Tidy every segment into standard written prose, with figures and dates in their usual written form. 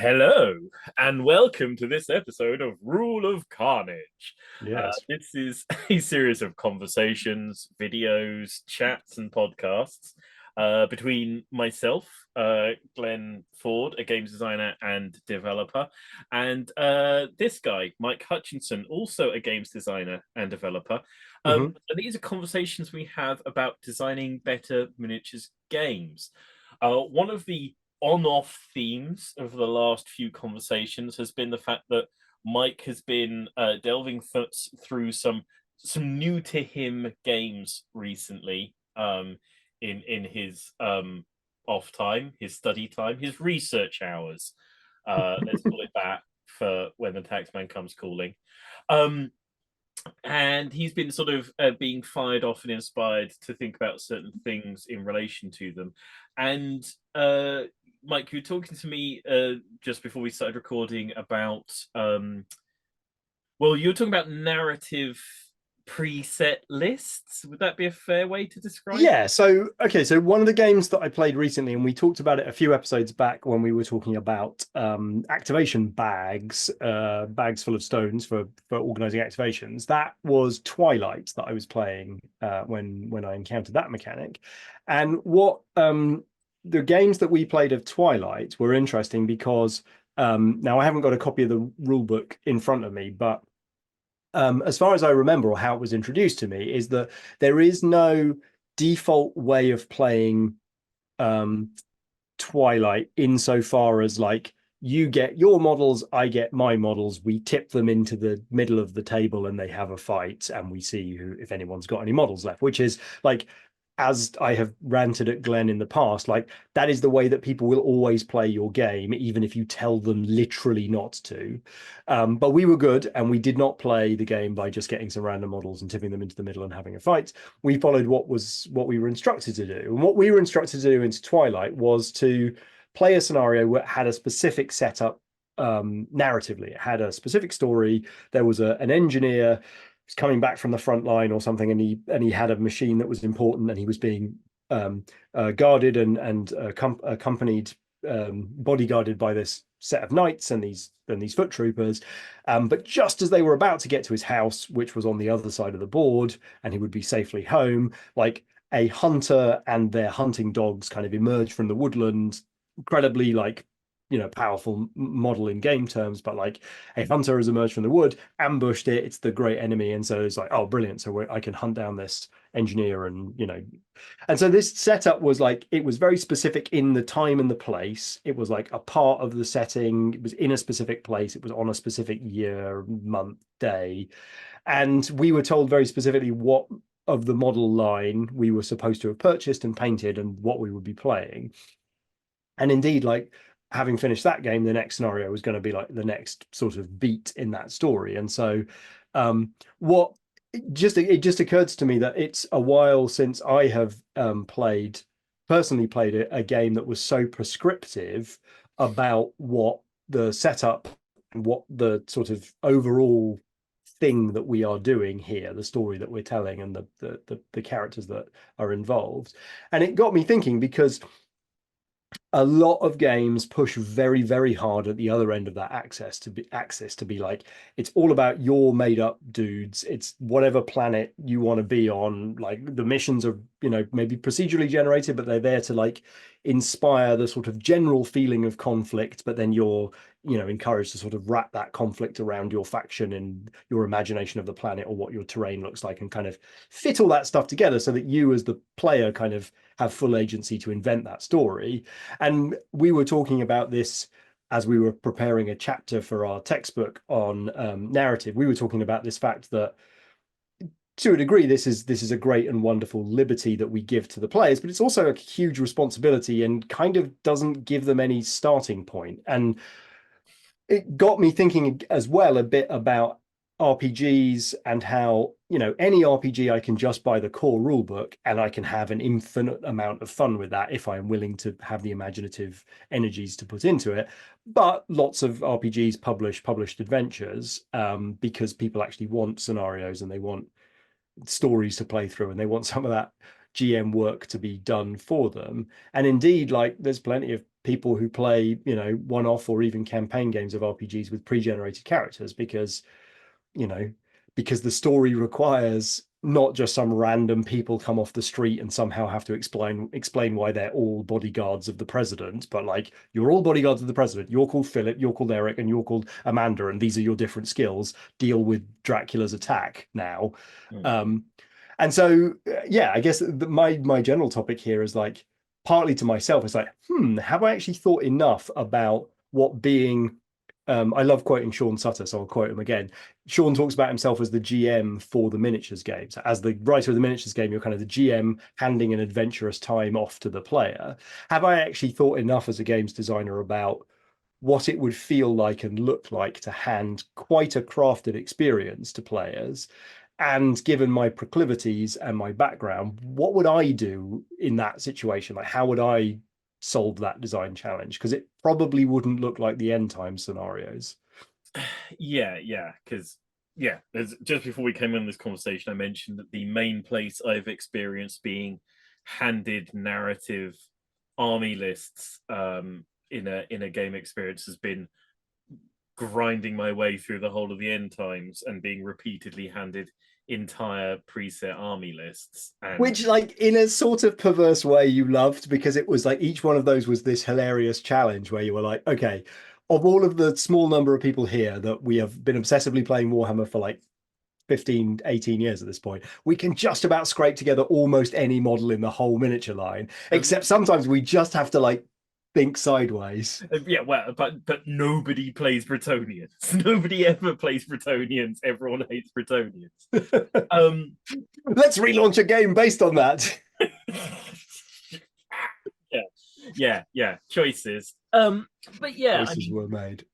Hello, and welcome to this episode of Rule of Carnage. Yes. This is a series of conversations, videos, chats, and podcasts between myself, Glenn Ford, a games designer and developer, and this guy, Mike Hutchinson, also a games designer and developer. Hmm. And these are conversations we have about designing better miniatures games. One of the on-off themes of the last few conversations has been the fact that Mike has been delving through some new to him games recently, in his off time, his study time, his research hours. Let's call it that for when the taxman comes calling. Um, and he's been sort of being fired off and inspired to think about certain things in relation to them. And Mike, you were talking to me just before we started recording about well, you were talking about narrative preset lists. Would that be a fair way to describe it? Yeah. So one of the games that I played recently, and we talked about it a few episodes back when we were talking about activation bags, bags full of stones for organizing activations. That was Twilight that I was playing when I encountered that mechanic. And what the games that we played of Twilight were interesting because now I haven't got a copy of the rule book in front of me, but as far as I remember, or how it was introduced to me, is that there is no default way of playing um, Twilight insofar as like you get your models, I get my models, we tip them into the middle of the table and they have a fight and we see who if anyone's got any models left, which is like as I have ranted at Glenn in the past, like that is the way that people will always play your game, even if you tell them literally not to. But we were good and we did not play the game by just getting some random models and tipping them into the middle and having a fight. We followed what we were instructed to do. And what we were instructed to do into Twilight was to play a scenario that had a specific setup narratively. It had a specific story. There was an engineer coming back from the front line or something, and he had a machine that was important, and he was being guarded and accompanied, bodyguarded by this set of knights and these foot troopers. But just as they were about to get to his house, which was on the other side of the board, and he would be safely home, like a hunter and their hunting dogs kind of emerge from the woodland, incredibly like powerful model in game terms, but like a hunter has emerged from the wood, ambushed it, it's the great enemy, and so it's like, oh brilliant, so I can hunt down this engineer. And so this setup was like, it was very specific in the time and the place. It was like a part of the setting, it was in a specific place, it was on a specific year, month, day, and we were told very specifically what of the model line we were supposed to have purchased and painted and what we would be playing. And indeed, like having finished that game, the next scenario was going to be like the next sort of beat in that story. And so, what it just occurred to me that it's a while since I have personally played a game that was so prescriptive about what the setup and what the sort of overall thing that we are doing here, the story that we're telling, and the characters that are involved. And it got me thinking because a lot of games push very, very hard at the other end of that access to be like, it's all about your made up dudes, it's whatever planet you want to be on. Like the missions are maybe procedurally generated, but they're there to like inspire the sort of general feeling of conflict, but then you're encouraged to sort of wrap that conflict around your faction and your imagination of the planet or what your terrain looks like, and kind of fit all that stuff together so that you as the player kind of have full agency to invent that story. And we were talking about this as we were preparing a chapter for our textbook on narrative. We were talking about this fact that to a degree, this is a great and wonderful liberty that we give to the players, but it's also a huge responsibility and kind of doesn't give them any starting point. And it got me thinking as well a bit about RPGs and how, any RPG I can just buy the core rule book and I can have an infinite amount of fun with that if I'm willing to have the imaginative energies to put into it. But lots of RPGs publish published adventures because people actually want scenarios and they want stories to play through and they want some of that GM work to be done for them. And indeed, like there's plenty of people who play, one-off or even campaign games of RPGs with pre-generated characters you know, because the story requires not just some random people come off the street and somehow have to explain why they're all bodyguards of the president, but like you're all bodyguards of the president. You're called Philip, you're called Eric, and you're called Amanda, and these are your different skills. Deal with Dracula's attack now. And so, yeah, I guess my general topic here is like partly to myself. It's like, have I actually thought enough about what being I love quoting Sean Sutter, so I'll quote him again. Sean talks about himself as the GM for the miniatures game. So as the writer of the miniatures game, you're kind of the GM handing an adventurous time off to the player. Have I actually thought enough as a games designer about what it would feel like and look like to hand quite a crafted experience to players? And given my proclivities and my background, what would I do in that situation? Like, how would I solve that design challenge? Because it probably wouldn't look like the end time scenarios. Yeah, because just before we came in this conversation, I mentioned that the main place I've experienced being handed narrative army lists in a game experience has been grinding my way through the whole of the end times and being repeatedly handed entire preset army lists, and Which, like, in a sort of perverse way, you loved, because it was like each one of those was this hilarious challenge where you were like, okay, of all of the small number of people here that we have been obsessively playing Warhammer for like 15, 18 years at this point, we can just about scrape together almost any model in the whole miniature line, except sometimes we just have to like think sideways. Yeah, well, but nobody plays Bretonnians. Nobody ever plays Bretonnians. Everyone hates Bretonnians. Let's relaunch a game based on that. Yeah. Choices. But yeah, Choices were made.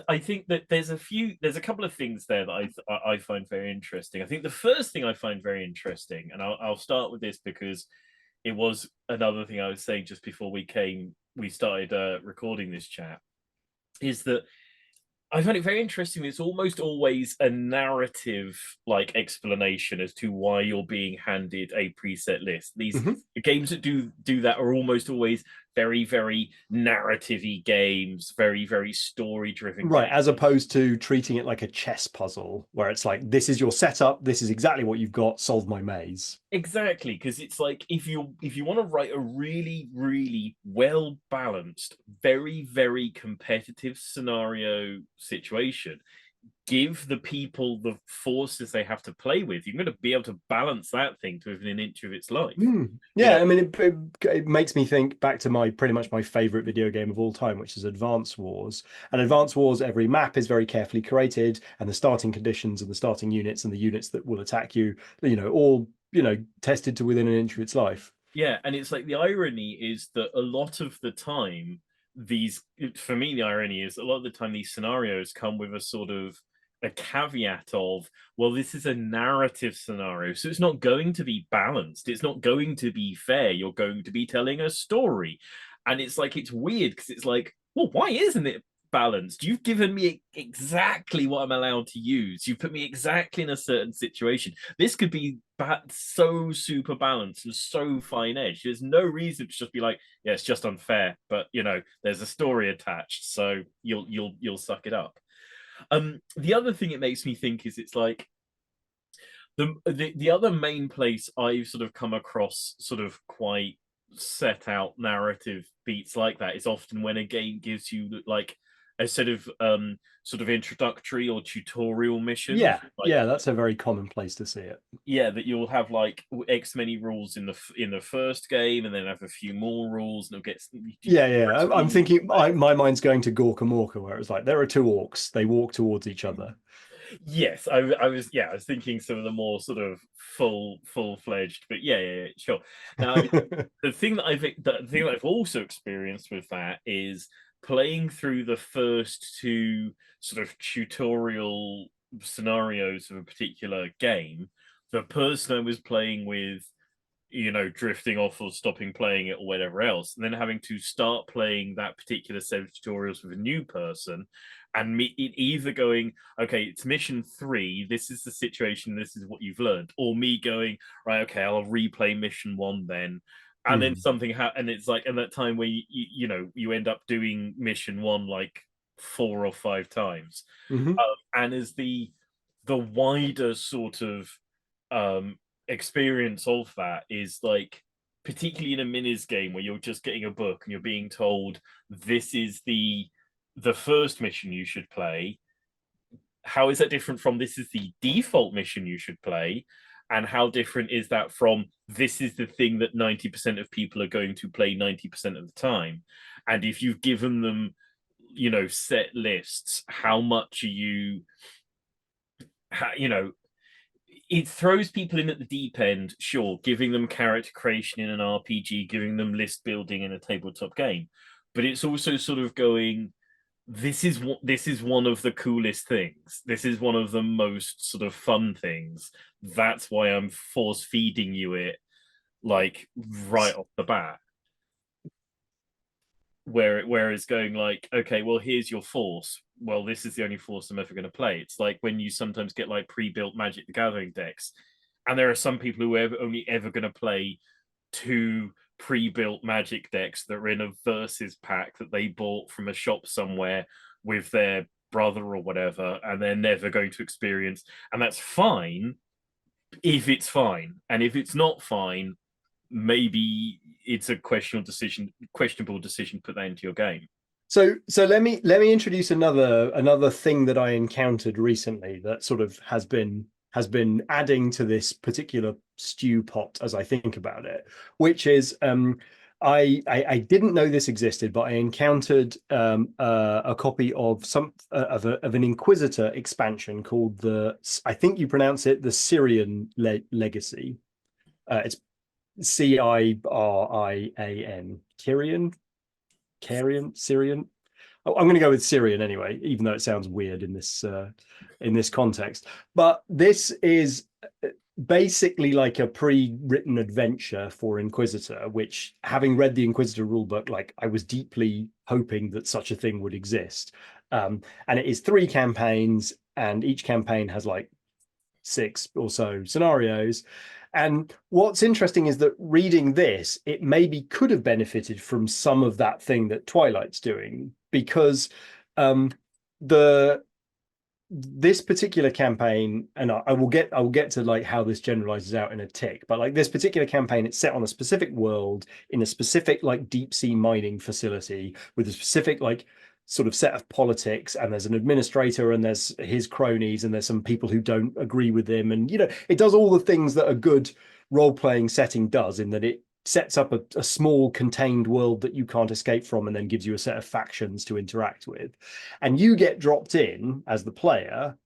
I think that there's a couple of things there that I find very interesting. I think the first thing I find very interesting, and I'll start with this because it was another thing I was saying just before we started recording this chat, is that I find it very interesting. It's almost always a narrative like explanation as to why you're being handed a preset list. These games that do that are almost always very, very narrative-y games, very, very story-driven Right, games. as opposed to treating it like a chess puzzle, where it's like, this is your setup, this is exactly what you've got, solve my maze. Exactly, because it's like if you want to write a really, really well balanced, very, very competitive scenario situation, give the people the forces they have to play with. You're going to be able to balance that thing to within an inch of its life. Yeah, I mean, it makes me think back to pretty much my favorite video game of all time, which is Advance Wars. And Advance Wars, every map is very carefully curated, and the starting conditions and the starting units and the units that will attack you, all tested to within an inch of its life. Yeah, and it's like the irony is that a lot of the time, for me, the irony is a lot of the time these scenarios come with a sort of a caveat of, well, this is a narrative scenario, so it's not going to be balanced. It's not going to be fair. You're going to be telling a story. And it's like, it's weird because it's like, well, why isn't it balanced? You've given me exactly what I'm allowed to use. You put me exactly in a certain situation. This could be so super balanced and so fine edged. There's no reason to just be like, yeah, it's just unfair, but there's a story attached, so you'll suck it up. The other thing it makes me think is it's like the other main place I've sort of come across sort of quite set out narrative beats like that is often when a game gives you like a sort of introductory or tutorial mission. Yeah, that's a very common place to see it. Yeah, that you'll have like X many rules in the first game, and then have a few more rules, and it'll get. Yeah. I'm thinking my mind's going to Gorka Morka, where it's like there are two orcs, they walk towards each other. Yes, I was thinking some of the more sort of full-fledged, but yeah, sure. Now the thing that I've also experienced with that is playing through the first two sort of tutorial scenarios of a particular game. The person I was playing with drifting off or stopping playing it or whatever else, and then having to start playing that particular set of tutorials with a new person, and me it either going, okay, it's mission 3, this is the situation, this is what you've learned, or me going, right, okay, I'll replay mission 1 then, and then Mhm. something and it's like in that time where you end up doing mission 1 like 4 or 5 times. Mhm. And as the wider sort of um experience of that is like, particularly in a minis game where you're just getting a book and you're being told this is the first mission you should play, how is that different from this is the default mission you should play, and how different is that from this is the thing that 90% of people are going to play 90% of the time? And if you've given them set lists, how much are you how, it throws people in at the deep end, sure, giving them character creation in an RPG, giving them list building in a tabletop game. But it's also sort of going, this is one of the coolest things. This is one of the most sort of fun things. That's why I'm force feeding you it like right off the bat. Whereas going like, okay, well, here's your force. Well, this is the only force I'm ever going to play. It's like when you sometimes get like pre-built Magic the Gathering decks, and there are some people who are only ever going to play 2 pre-built Magic decks that are in a versus pack that they bought from a shop somewhere with their brother or whatever, and they're never going to experience. And that's fine if it's fine, and if it's not fine, maybe it's a questionable decision to put that into your game. So let me introduce another thing that I encountered recently that sort of has been adding to this particular stew pot as I think about it, which is I didn't know this existed, but I encountered a copy of of an Inquisitor expansion called I think you pronounce it the Syrian Legacy. It's Cirian, Syrian. Oh, I'm going to go with Syrian anyway, even though it sounds weird in this context. But this is basically like a pre-written adventure for Inquisitor, which, having read the Inquisitor rulebook, like I was deeply hoping that such a thing would exist. And it is 3 campaigns, and each campaign has like 6 or so scenarios. And what's interesting is that reading this, it maybe could have benefited from some of that thing that Twilight's doing, because um, the this particular campaign, and I will get to like how this generalizes out in a tick, but like this particular campaign, it's set on a specific world in a specific like deep sea mining facility with a specific like sort of set of politics, and there's an administrator and there's his cronies and there's some people who don't agree with him, and it does all the things that a good role-playing setting does, in that it sets up a small contained world that you can't escape from, and then gives you a set of factions to interact with. And you get dropped in as the player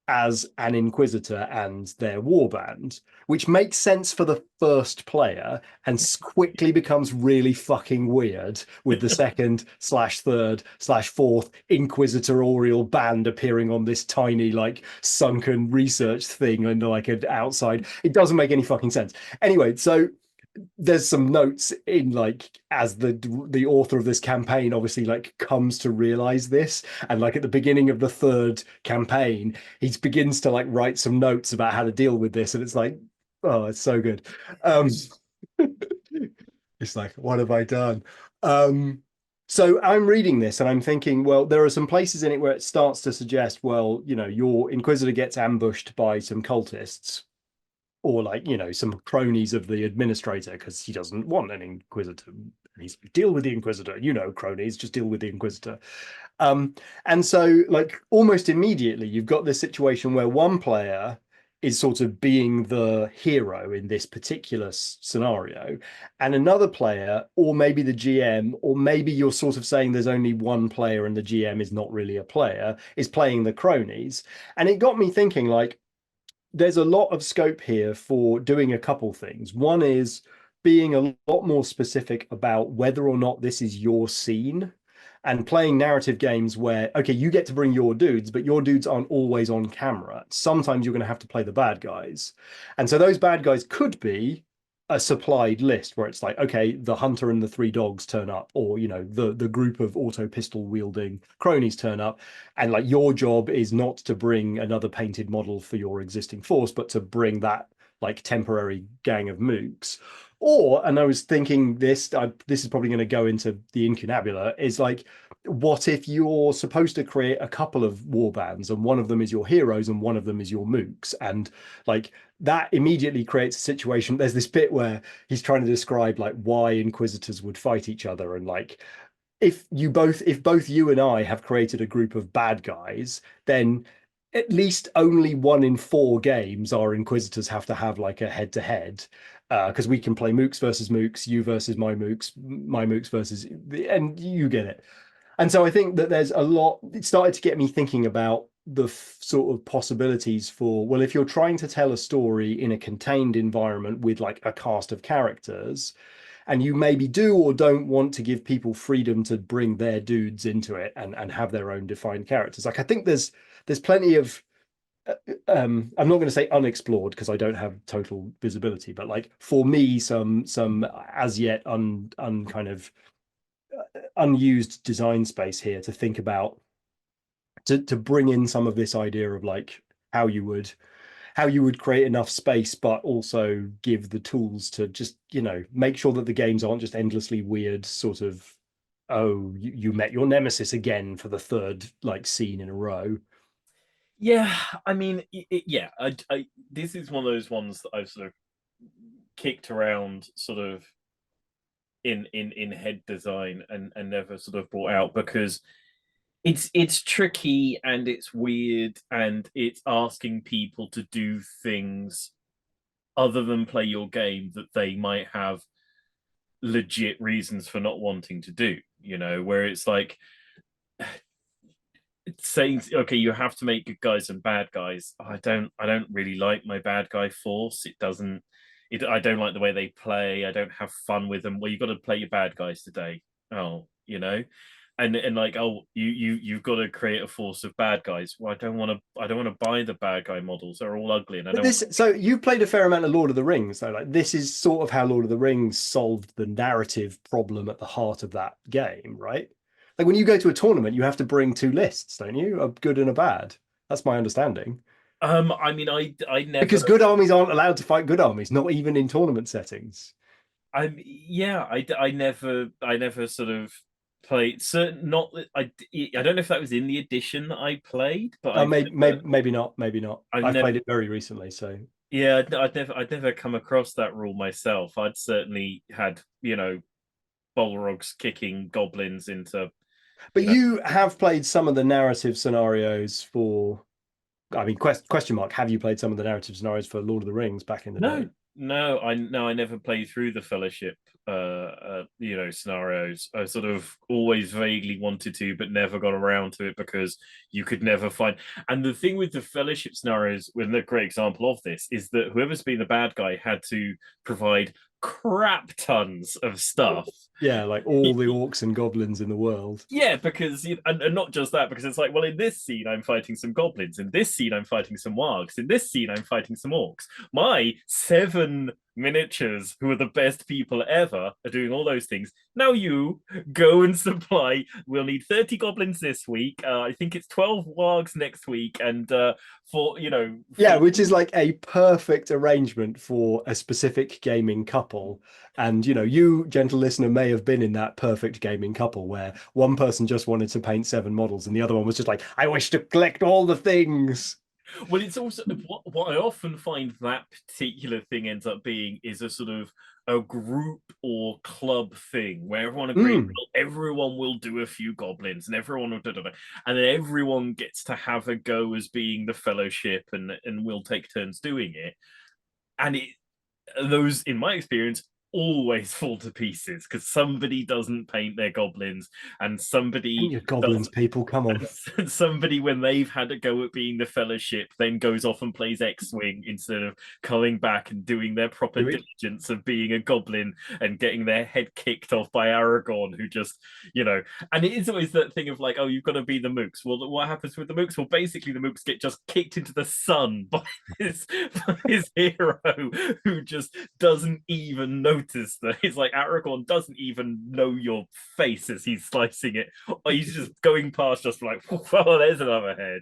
as an Inquisitor and their warband, which makes sense for the first player and quickly becomes really fucking weird with the second slash third slash fourth Inquisitorial band appearing on this tiny, like, sunken research thing and like an outside. It doesn't make any fucking sense. Anyway, so there's some notes in, like, as the author of this campaign obviously like comes to realize this, and like at the beginning of the third campaign he begins to like write some notes about how to deal with this, and it's like, oh, it's so good. um it's like, what have I done? So I'm reading this and I'm thinking, well, there are some places in it where it starts to suggest, well, your Inquisitor gets ambushed by some cultists, or like some cronies of the administrator, because he doesn't want an Inquisitor. He's like, deal with the Inquisitor, cronies, just deal with the Inquisitor. um and so, like, almost immediately you've got this situation where one player is sort of being the hero in this particular scenario, and another player, or maybe the GM, or maybe you're sort of saying there's only one player and the GM is not really a player, is playing the cronies. And it got me thinking, like, there's a lot of scope here for doing a couple things. One is being a lot more specific about whether or not this is your scene, and playing narrative games where, okay, you get to bring your dudes, but your dudes aren't always on camera. Sometimes you're going to have to play the bad guys. And so those bad guys could be a supplied list where it's like, okay, the hunter and the three dogs turn up, or the group of auto pistol wielding cronies turn up, and like your job is not to bring another painted model for your existing force, but to bring that like temporary gang of mooks. Or, and I was thinking this is probably going to go into the incunabula, is like, what if you're supposed to create a couple of war bands and one of them is your heroes and one of them is your mooks, and like that immediately creates a situation. There's this bit where he's trying to describe like why inquisitors would fight each other, and like if both you and I have created a group of bad guys, then at least only 1 in 4 games our inquisitors have to have like a head to head, because we can play mooks versus mooks, you versus my mooks versus, and you get it. And so I think that there's a lot. It started to get me thinking about the sort of possibilities for, well, if you're trying to tell a story in a contained environment with like a cast of characters, and you maybe do or don't want to give people freedom to bring their dudes into it and have their own defined characters. Like I think there's plenty of I'm not going to say unexplored because I don't have total visibility, but like for me, some as yet un kind of unused design space here to think about, to bring in some of this idea of like how you would create enough space but also give the tools to just make sure that the games aren't just endlessly weird sort of, oh, you met your nemesis again for the third like scene in a row. Yeah, I mean, yeah, this is one of those ones that I've sort of kicked around, sort of in head design, and never sort of brought out, because it's tricky and it's weird and it's asking people to do things other than play your game that they might have legit reasons for not wanting to do, where it's like saying, okay, you have to make good guys and bad guys. I don't really like my bad guy force. I don't like the way they play. I don't have fun with them. Well, you've got to play your bad guys today. Oh, and like, oh, you've got to create a force of bad guys. Well, I don't want to buy the bad guy models. They're all ugly, and I But don't. this, so you played a fair amount of Lord of the Rings, so like this is sort of how Lord of the Rings solved the narrative problem at the heart of that game, right? Like when you go to a tournament, you have to bring two lists, don't you? A good and a bad. That's my understanding. I mean, I never. Because good armies aren't allowed to fight good armies, not even in tournament settings. Yeah, I never sort of played certain. Not that I don't know if that was in the edition that I played, but Maybe not, maybe not. I've I've never played it very recently, so. yeah, I'd never come across that rule myself. I'd certainly had, Balrogs kicking goblins into, But you know. you have played some of the narrative scenarios for. I mean, question mark. Have you played some of the narrative scenarios for Lord of the Rings back in the day? No, no, I never played through the Fellowship, scenarios. I sort of always vaguely wanted to, but never got around to it because you could never find. And the thing with the Fellowship scenarios, with a great example of this, is that whoever's been the bad guy had to provide crap tons of stuff. Yeah, like all the orcs and goblins in the world. Yeah, because and not just that, because it's like, well, in this scene I'm fighting some goblins, in this scene I'm fighting some wargs, in this scene I'm fighting some orcs. My 7 miniatures, who are the best people ever, are doing all those things. Now you go and supply. We'll need 30 goblins this week. I think it's 12 wargs next week, and for Yeah, which is like a perfect arrangement for a specific gaming couple. And you, gentle listener, may have been in that perfect gaming couple where one person just wanted to paint 7 models and the other one was just like, I wish to collect all the things. Well, it's also what I often find that particular thing ends up being is a sort of a group or club thing where everyone agrees, Mm. well, everyone will do a few goblins and everyone will and then everyone gets to have a go as being the fellowship, and we'll take turns doing it. And those, in my experience, always fall to pieces because somebody doesn't paint their goblins, and somebody Your goblins, people, come on. and somebody, when they've had a go at being the fellowship, then goes off and plays X-Wing instead of coming back and doing their proper diligence of being a goblin and getting their head kicked off by Aragorn, who just, and it is always that thing of like, oh, you've got to be the mooks. Well, what happens with the mooks? Well, basically the mooks get just kicked into the sun by his hero, who just doesn't even notice that. It's like Aragorn doesn't even know your face as he's slicing it, or he's just going past, just like, oh, there's another head.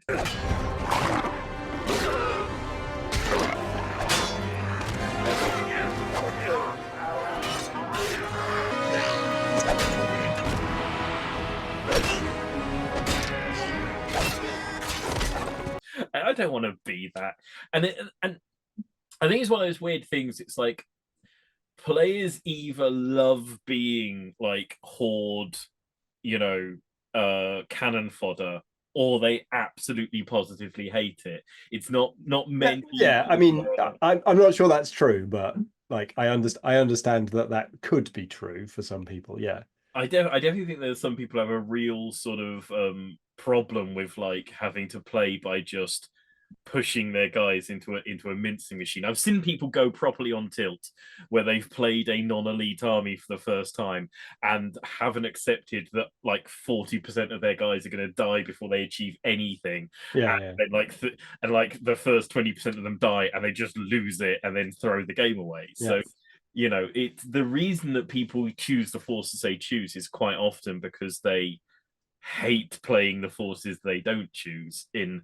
I don't want to be that, and I think it's one of those weird things. It's like players either love being like horde, cannon fodder, or they absolutely positively hate it. It's not many. Yeah, I mean, I'm not sure that's true, but like I understand that could be true for some people. Yeah. I definitely think there's some people have a real sort of problem with like having to play by just pushing their guys into a mincing machine. I've seen people go properly on tilt where they've played a non-elite army for the first time and haven't accepted that like 40% of their guys are going to die before they achieve anything. Yeah, and like the first 20% of them die and they just lose it and then throw the game away. So it's the reason that people choose the forces they choose is quite often because they hate playing the forces they don't choose and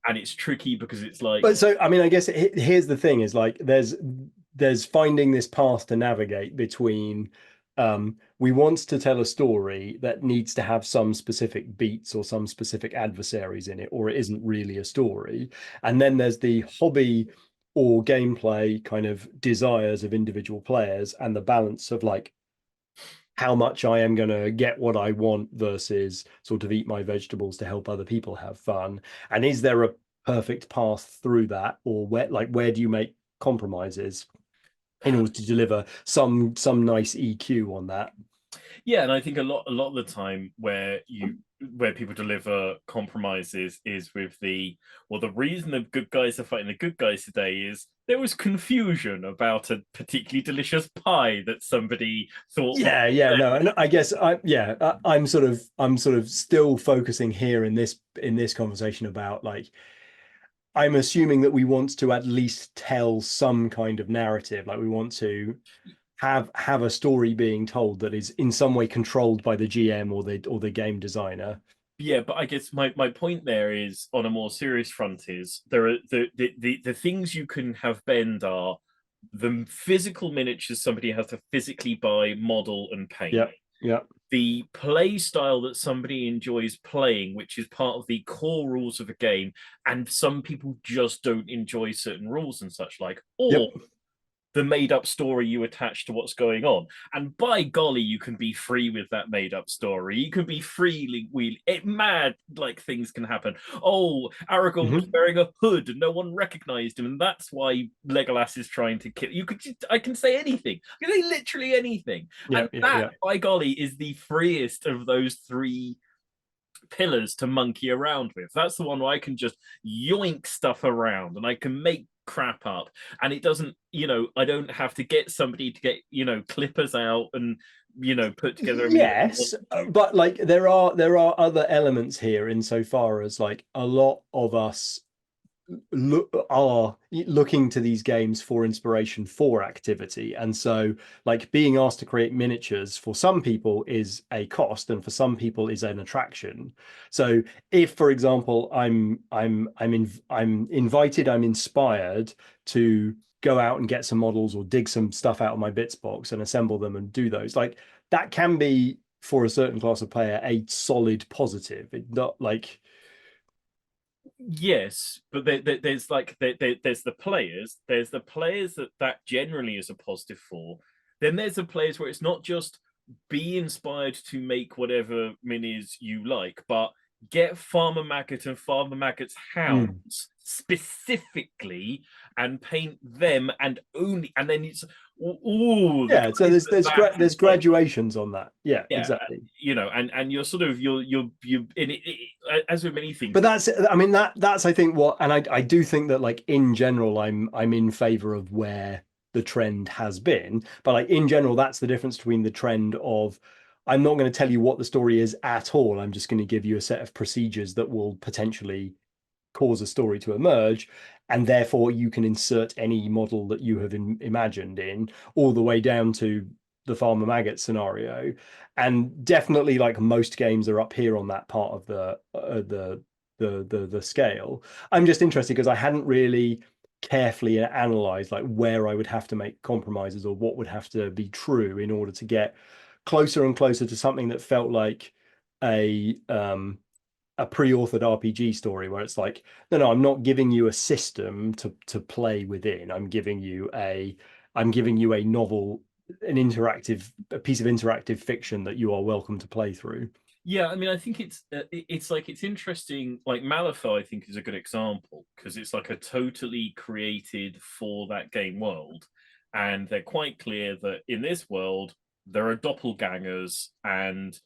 it's tricky because it's like, but so I mean, I guess here's the thing: is like there's finding this path to navigate between we want to tell a story that needs to have some specific beats or some specific adversaries in it, or it isn't really a story, and then there's the hobby or gameplay kind of desires of individual players and the balance of like how much I am going to get what I want versus sort of eat my vegetables to help other people have fun. And is there a perfect path through that, or where do you make compromises in order to deliver some nice EQ on that? Yeah, and I think a lot of the time where people deliver compromises is with the reason the good guys are fighting the good guys today is there was confusion about a particularly delicious pie that somebody thought. No, and I guess I'm sort of still focusing here in this conversation about like I'm assuming that we want to at least tell some kind of narrative, like we want to have a story being told that is in some way controlled by the GM or the game designer. Yeah, but I guess my point there is on a more serious front is there are the things you can have bend are the physical miniatures somebody has to physically buy, model, and paint. Yeah. The play style that somebody enjoys playing, which is part of the core rules of a game, and some people just don't enjoy certain rules and such like, or the made-up story you attach to what's going on. And by golly, you can be free with that made-up story. You can be freely mad, like things can happen. Oh, Aragorn was wearing a hood and no one recognized him, and that's why Legolas is trying to kill you. I can say anything. I can say literally anything. By golly, is the freest of those three pillars to monkey around with. That's the one where I can just yoink stuff around and I can make crap up, and it doesn't, I don't have to get somebody to get clippers out and put together. Yes, but like there are other elements here insofar as like a lot of us are looking to these games for inspiration for activity, and so like being asked to create miniatures for some people is a cost and for some people is an attraction. So if, for example, I'm invited, I'm inspired to go out and get some models or dig some stuff out of my bits box and assemble them and do those, like that can be for a certain class of player a solid positive. It's not like Yes, but there's the players. There's the players that generally is a positive for. Then there's the players where it's not just be inspired to make whatever minis you like, but get Farmer Maggot and Farmer Maggot's hounds specifically and paint them, and then it's Ooh, the Yeah, so guys that that there's is like, graduations on that. Yeah, yeah, exactly. you know, and you're sort of you in as with many things. But that's, I mean, that's I think what, and I do think that like in general, I'm in favor of where the trend has been. But like in general, that's the difference between the trend of I'm not going to tell you what the story is at all. I'm just going to give you a set of procedures that will potentially cause a story to emerge, and therefore you can insert any model that you have imagined in, all the way down to the farmer maggot scenario. And definitely like most games are up here on that part of the scale. I'm just interested because I hadn't really carefully analyzed like where I would have to make compromises or what would have to be true in order to get closer and closer to something that felt like a a pre-authored RPG story where it's like, no, I'm not giving you a system to play within. I'm giving you a novel, a piece of interactive fiction that you are welcome to play through. Yeah, I mean, I think it's like it's interesting. Like Malifaux, I think is a good example because it's like a totally created for that game world, and they're quite clear that in this world there are doppelgangers and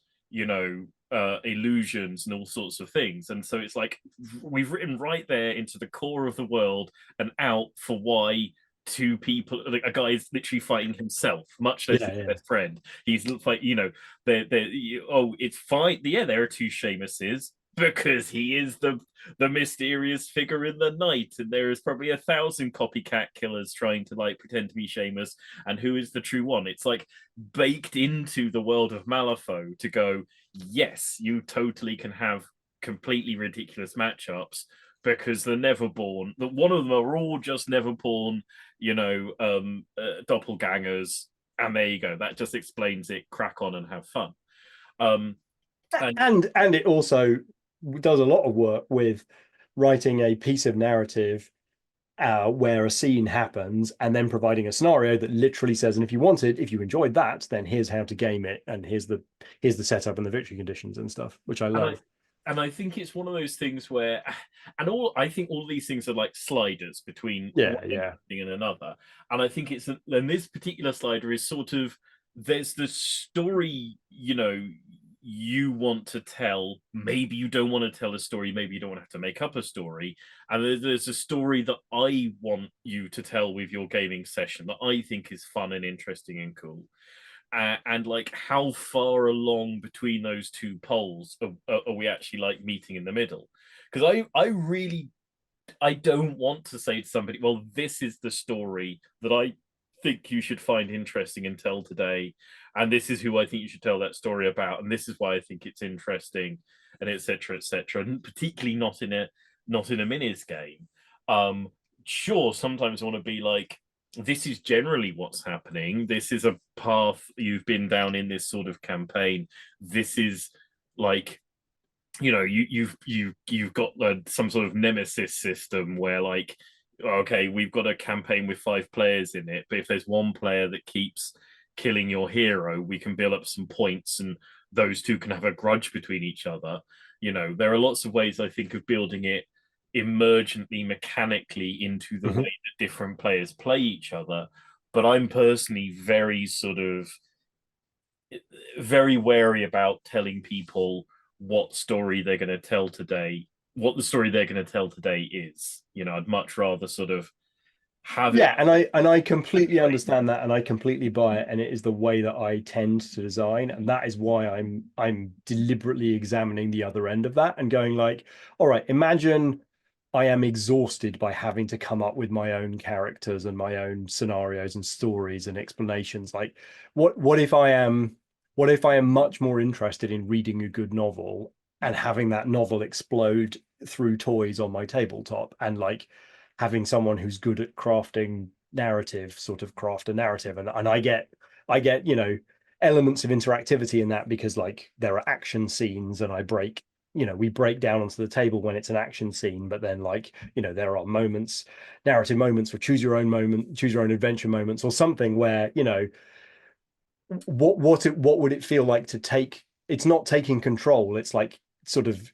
illusions and all sorts of things, and so it's like we've written right there into the core of the world and out for why two people, like a guy is literally fighting himself, much less Yeah, his yeah. best friend. He's like, they're oh, it's fine. Yeah, there are two Seamuses because he is the mysterious figure in the night, and there is probably 1,000 copycat killers trying to like pretend to be Seamus, and who is the true one? It's like baked into the world of Malifaux to go, yes, you totally can have completely ridiculous matchups because the Neverborn, that one of them are all just Neverborn, doppelgangers, and there you go. That just explains it. Crack on and have fun. Um, and And it also does a lot of work with writing a piece of narrative where a scene happens and then providing a scenario that literally says, and if you enjoyed that, then here's how to game it, and here's the setup and the victory conditions and stuff, which I and I love. and I think it's one of those things where, and all I think all these things are like sliders between Yeah, one yeah. thing and another. And I think it's, and this particular slider is sort of, there's the story, you want to tell. Maybe you don't want to tell a story. Maybe you don't want to have to make up a story. And there's a story that I want you to tell with your gaming session that I think is fun and interesting and cool. And like how far along between those two poles are we actually like meeting in the middle? Because I really, I don't want to say to somebody, well, this is the story that I think you should find interesting and tell today, and this is who I think you should tell that story about, and this is why I think it's interesting, and etc. etc. And particularly not in a minis game. Sure, sometimes I want to be like, this is generally what's happening. This is a path you've been down in this sort of campaign. This is like, you've got some sort of nemesis system where like, okay, we've got a campaign with 5 players in it, but if there's one player that keeps killing your hero, we can build up some points, and those two can have a grudge between each other. There are lots of ways I think of building it emergently, mechanically into the way Mhm. that different players play each other. But I'm personally very sort of very wary about telling people what story they're going to tell today, what the story they're going to tell today is. I'd much rather sort of have it Yeah, and I completely play. understand that, and I completely buy it, and it is the way that I tend to design, and that is why I'm deliberately examining the other end of that and going like, all right, imagine I am exhausted by having to come up with my own characters and my own scenarios and stories and explanations. Like, what if I am much more interested in reading a good novel and having that novel explode through toys on my tabletop, and like having someone who's good at crafting narrative sort of craft a narrative, and I get elements of interactivity in that because like there are action scenes and I break we break down onto the table when it's an action scene, but then like there are moments, narrative moments, or choose your own adventure moments or something where what would it feel like to take, it's not taking control, it's like sort of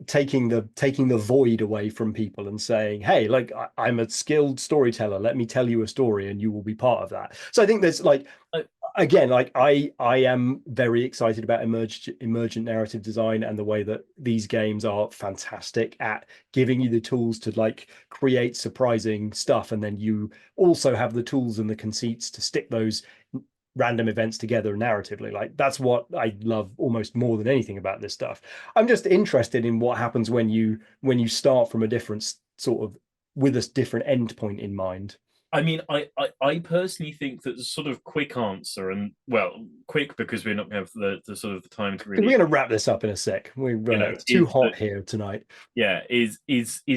taking the void away from people and saying, hey, like I'm a skilled storyteller, let me tell you a story and you will be part of that. So I think there's like, again, like I am very excited about emergent narrative design and the way that these games are fantastic at giving you the tools to like create surprising stuff, and then you also have the tools and the conceits to stick those random events together narratively. Like that's what I love almost more than anything about this stuff. I'm just interested in what happens when you start from a different sort of, with a different endpoint in mind. I mean, I personally think that the sort of quick answer, and well, quick because we're not going to have the sort of the time to We're really, going to wrap this up in a sec. It's too is hot here tonight. yeah, is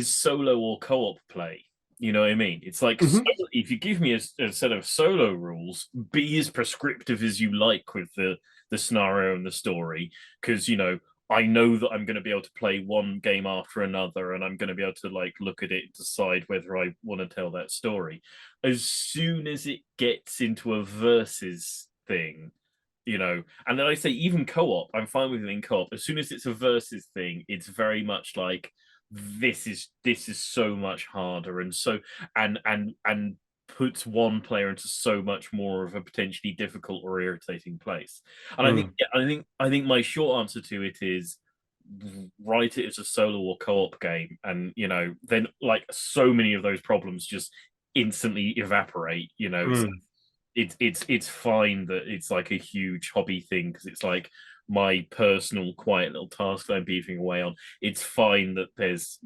solo or co-op play. You know what I mean? It's like Mhm. if you give me a set of solo rules, be as prescriptive as you like with the scenario and the story, because I know that I'm going to be able to play one game after another, and I'm going to be able to like look at it and decide whether I want to tell that story. As soon as it gets into a versus thing, and then I say even co-op, I'm fine with it in co-op. As soon as it's a versus thing, it's very much like this is so much harder, and so and puts one player into so much more of a potentially difficult or irritating place. And I think Mm. yeah, I think my short answer to it is write it as a solo or co-op game, and then like so many of those problems just instantly evaporate. So Mm. it's fine that it's like a huge hobby thing, because it's like my personal quiet little task that I'm beaving away on. It's fine that there's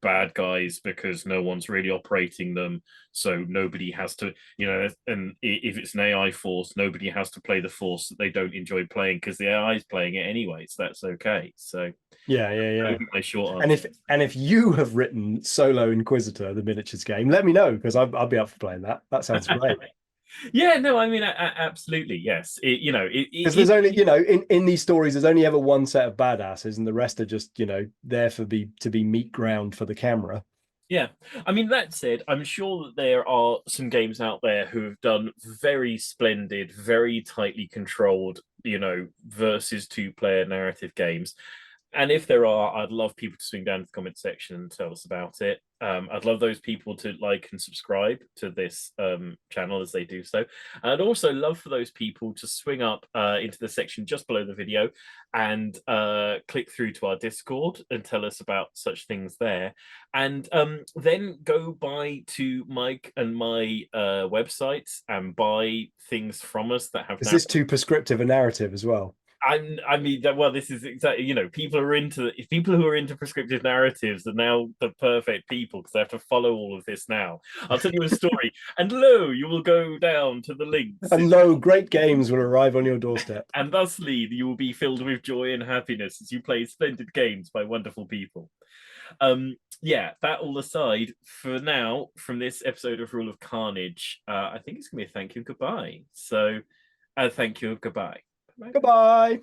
bad guys because no one's really operating them, so nobody has to, and if it's an AI force, nobody has to play the force that they don't enjoy playing because the AI is playing it anyway, so that's okay. So Yeah, yeah, that yeah. would be my short And answer. if you have written Solo Inquisitor, the miniatures game, let me know because I'll be up for playing that. That sounds great. Yeah, no, I mean, absolutely, yes. Because there's only, in these stories, there's only ever one set of badasses, and the rest are just, there for to be meat ground for the camera. Yeah, I mean, that said, I'm sure that there are some games out there who have done very splendid, very tightly controlled, versus two-player narrative games. And if there are, I'd love people to swing down to the comment section and tell us about it. I'd love those people to like and subscribe to this channel as they do so. And I'd also love for those people to swing up into the section just below the video and click through to our Discord and tell us about such things there. And then go by to Mike and my websites and buy things from us that have Is now. this too prescriptive a narrative as well? I mean, well, this is exactly, people are into, if people who are into prescriptive narratives are now the perfect people because they have to follow all of this now. I'll tell you a story, and lo, you will go down to the links, And lo, great games will arrive on your doorstep. and thusly you will be filled with joy and happiness as you play splendid games by wonderful people. Yeah, that all aside, for now, from this episode of Rule of Carnage, I think it's gonna be a thank you, goodbye. So, thank you, goodbye. Bye. Goodbye.